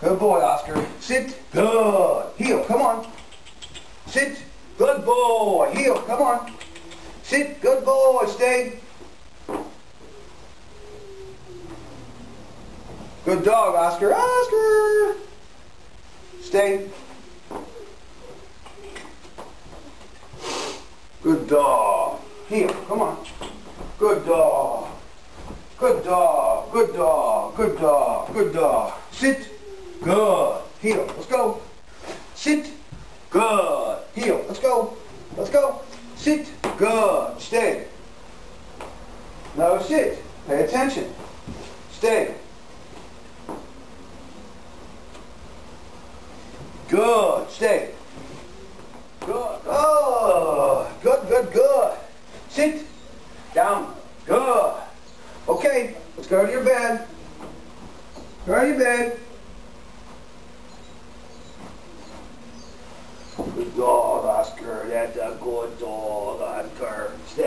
Good boy, Oscar. Sit. Good. Heel. Come on. Sit. Good boy. Heel. Come on. Sit. Good boy. Stay. Good dog, Oscar. Oscar. Stay. Good dog. Heel. Come on. Good dog. Good dog. Good dog. Good dog. Good dog. Sit. Good. Heel. Let's go. Sit. Good. Heel. Let's go. Let's go. Sit. Good. Stay. No, sit. Pay attention. Stay. Good. Stay. Good. Oh, good, good, good. Sit. Down. Good. Okay, let's go to your bed. Go to your bed. Good dog, Oscar. That's a good dog, Oscar. Stay.